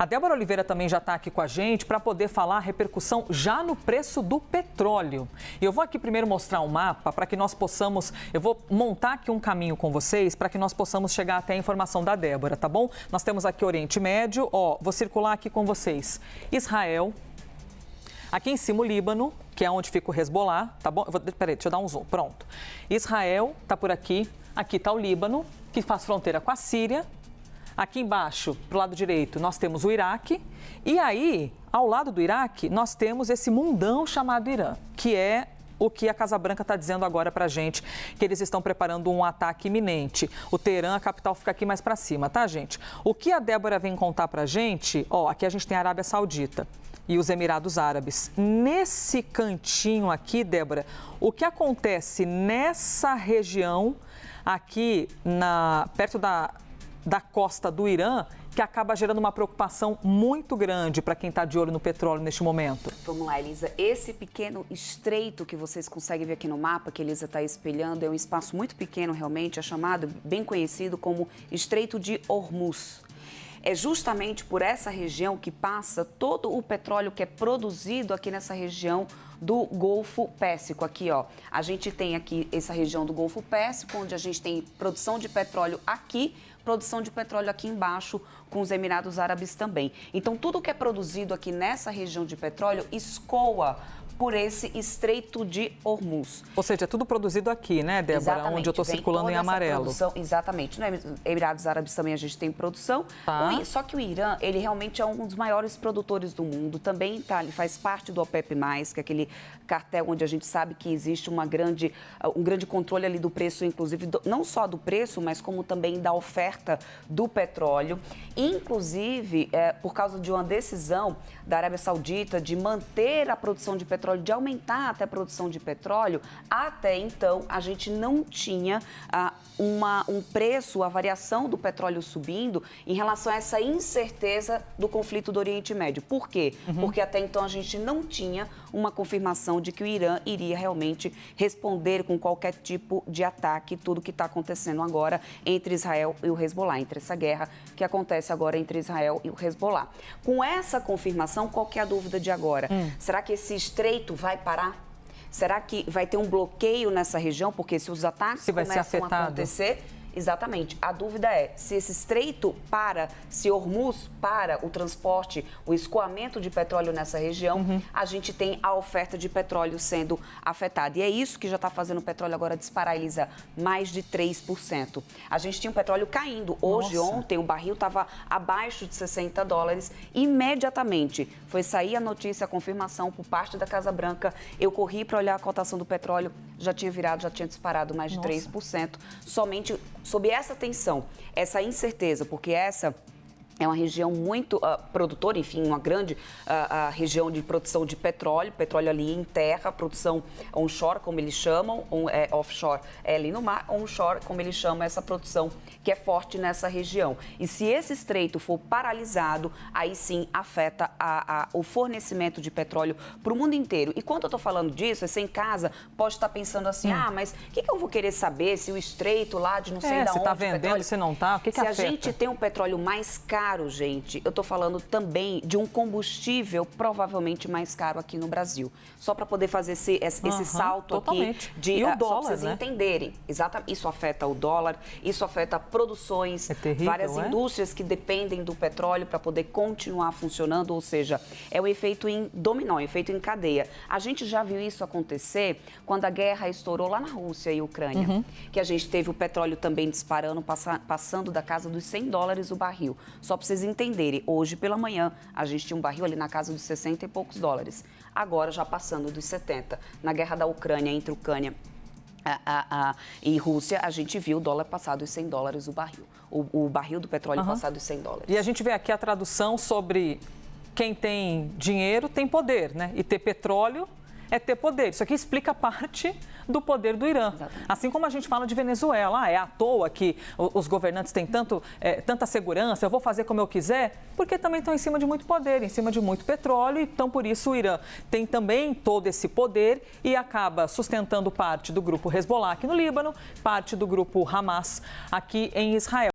A Débora Oliveira também já está aqui com a gente para poder falar a repercussão já no preço do petróleo. E eu vou aqui primeiro mostrar um mapa para que nós possamos, eu vou montar aqui um caminho com vocês para que nós possamos chegar até a informação da Débora, tá bom? Nós temos aqui Oriente Médio, vou circular aqui com vocês. Israel, aqui em cima o Líbano, que é onde fica o Hezbollah, tá bom? Peraí, deixa eu dar um zoom, pronto. Israel está por aqui, aqui está o Líbano, que faz fronteira com a Síria. Aqui embaixo, para o lado direito, nós temos o Iraque. E aí, ao lado do Iraque, nós temos esse mundão chamado Irã, que é o que a Casa Branca está dizendo agora para a gente, que eles estão preparando um ataque iminente. O Teherã, a capital, fica aqui mais para cima, tá, gente? O que a Débora vem contar para a gente, aqui a gente tem a Arábia Saudita e os Emirados Árabes. Nesse cantinho aqui, Débora, o que acontece nessa região, aqui perto da costa do Irã, que acaba gerando uma preocupação muito grande para quem está de olho no petróleo neste momento? Vamos lá, Elisa. Esse pequeno estreito que vocês conseguem ver aqui no mapa, que a Elisa está espelhando, é um espaço muito pequeno realmente, é chamado, bem conhecido como Estreito de Hormuz. É justamente por essa região que passa todo o petróleo que é produzido aqui nessa região do Golfo Pérsico. Aqui, a gente tem aqui essa região do Golfo Pérsico, onde a gente tem produção de petróleo aqui, produção de petróleo aqui embaixo, com os Emirados Árabes também. Então, tudo que é produzido aqui nessa região de petróleo escoa por esse Estreito de Hormuz. Ou seja, é tudo produzido aqui, né, Débora? Exatamente. Onde eu estou circulando em amarelo. Exatamente. Nos Emirados Árabes também a gente tem produção. Tá. Só que o Irã, ele realmente é um dos maiores produtores do mundo. Também ele faz parte do OPEP+, que é aquele cartel onde a gente sabe que existe um grande controle ali do preço, inclusive, não só do preço, mas como também da oferta do petróleo. Inclusive, por causa de uma decisão da Arábia Saudita de manter a produção de petróleo, de aumentar até a produção de petróleo, até então a gente não tinha um preço, a variação do petróleo subindo em relação a essa incerteza do conflito do Oriente Médio. Por quê? Porque até então a gente não tinha uma confirmação de que o Irã iria realmente responder com qualquer tipo de ataque, tudo que está acontecendo agora entre Israel e o Hezbollah, entre essa guerra que acontece agora entre Israel e o Hezbollah. Com essa confirmação, qual que é a dúvida de agora? Será que esse estreito vai parar? Será que vai ter um bloqueio nessa região? Porque se os ataques começam a acontecer... Exatamente. A dúvida é se esse estreito para, se Hormuz para o transporte, o escoamento de petróleo nessa região, a gente tem a oferta de petróleo sendo afetada. E é isso que já está fazendo o petróleo agora disparar, Elisa, mais de 3%. A gente tinha o petróleo caindo. Hoje, ontem, o barril estava abaixo de $60. Imediatamente foi sair a notícia, a confirmação por parte da Casa Branca. Eu corri para olhar a cotação do petróleo, já tinha disparado mais de 3%. Somente sob essa tensão, essa incerteza, porque essa é uma região muito produtora, enfim, uma grande região de produção de petróleo ali em terra, produção onshore, como eles chamam, offshore é ali no mar, onshore, como eles chamam, essa produção que é forte nessa região. E se esse estreito for paralisado, aí sim afeta o fornecimento de petróleo para o mundo inteiro. E quando eu estou falando disso, você em casa pode estar pensando assim, mas o que eu vou querer saber se o estreito lá de não sei de onde... Se está vendendo, se não está, o que afeta? Se a gente tem um petróleo mais caro, gente, eu estou falando também de um combustível provavelmente mais caro aqui no Brasil. Só para poder fazer esse salto totalmente. Aqui e o dólar, só para vocês entenderem. Exatamente. Isso afeta o dólar, isso afeta produções, terrível, várias indústrias que dependem do petróleo para poder continuar funcionando, ou seja, é o efeito em dominó, o efeito em cadeia. A gente já viu isso acontecer quando a guerra estourou lá na Rússia e Ucrânia, que a gente teve o petróleo também disparando, passando da casa dos $100 o barril. Só para vocês entenderem, hoje pela manhã a gente tinha um barril ali na casa dos 60 e poucos dólares, agora já passando dos 70. Na guerra da Ucrânia, entre Ucrânia e Rússia, a gente viu o dólar passar dos $100 o barril, o barril do petróleo passar dos $100. E a gente vê aqui a tradução sobre quem tem dinheiro tem poder, né? E ter petróleo é ter poder. Isso aqui explica parte do poder do Irã. Exatamente. Assim como a gente fala de Venezuela, é à toa que os governantes têm tanta segurança, eu vou fazer como eu quiser, porque também estão em cima de muito poder, em cima de muito petróleo, então por isso o Irã tem também todo esse poder e acaba sustentando parte do grupo Hezbollah aqui no Líbano, parte do grupo Hamas aqui em Israel.